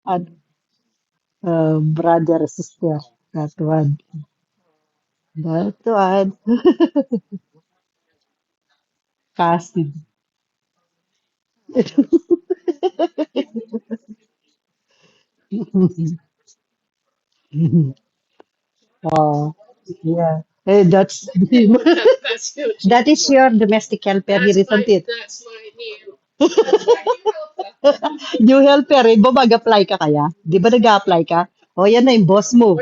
And brother, sister. That one. That one. Cousin. Oh, yeah. That's him. That is your domestic helper here, isn't it? New helper, eh. Ba mag-apply ka kaya? Di ba nag-apply ka? O, yan na yung boss mo.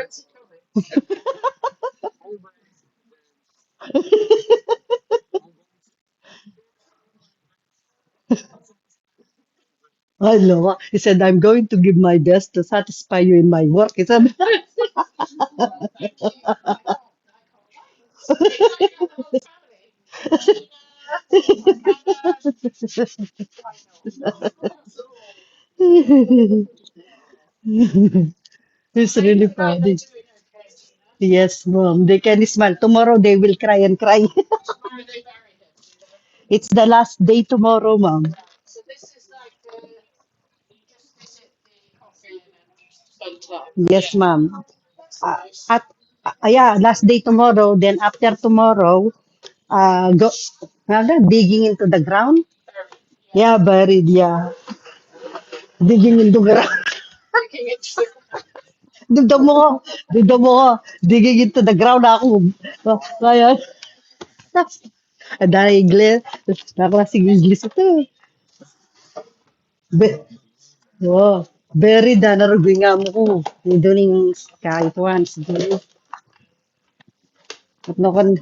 Hello. He said, I'm going to give my best to satisfy you in my work. He said, it's really funny. Yes, mom. They can smile. Tomorrow they will cry and cry. It's the last day tomorrow, mom. Yes, ma'am. At yeah, last day tomorrow. Then after tomorrow, go digging into the ground. Yeah, buried. Yeah, digging into ground. Dugdog mo ko. Dugdog mo ko. Digging into the ground ako. Kaya, dahil English. Naklasing English ito. Be, oh, buried na narugay nga mo ko. Doon yung kahit once. At no kan,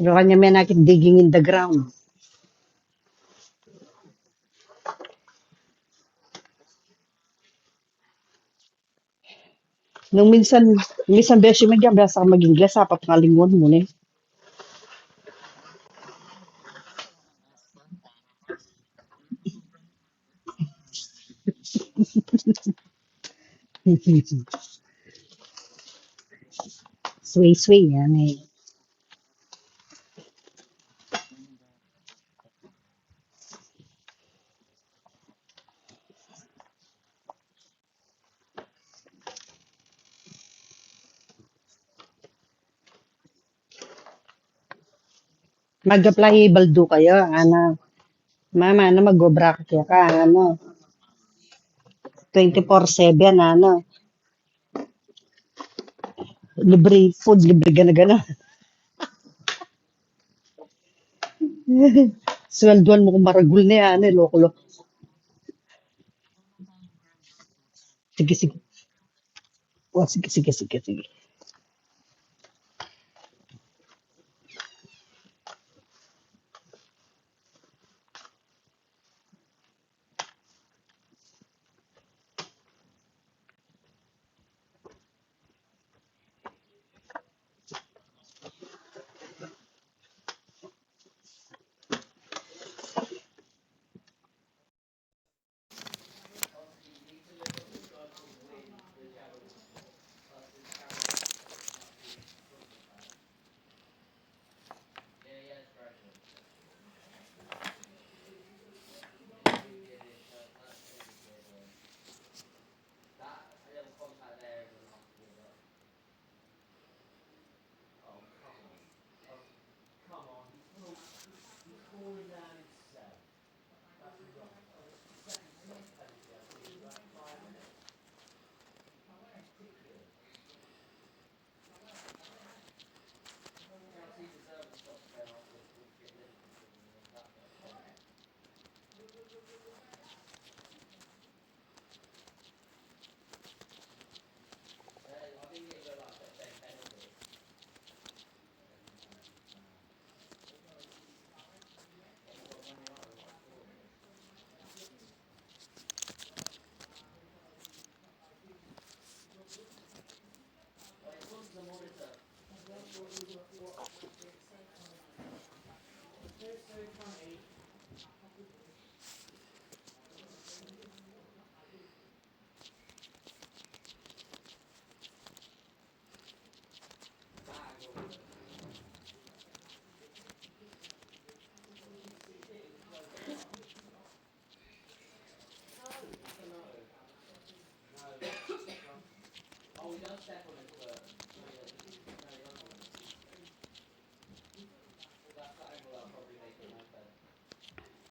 no kanya may nakit digging in the ground. Nung minsan beshi magyabasa ka mag-Ingles, sa papangalingon mo ni. Sway-sway yan eh. Mag-applyable do kayo, ano. Mama, ano, mag-bracket ka, ano. 24/7, ano. Libre food, libre gana-gana. Swelduan mo kung maragul na yan, eh, loko-loko. Sige, sige. O, sige, sige, sige, sige.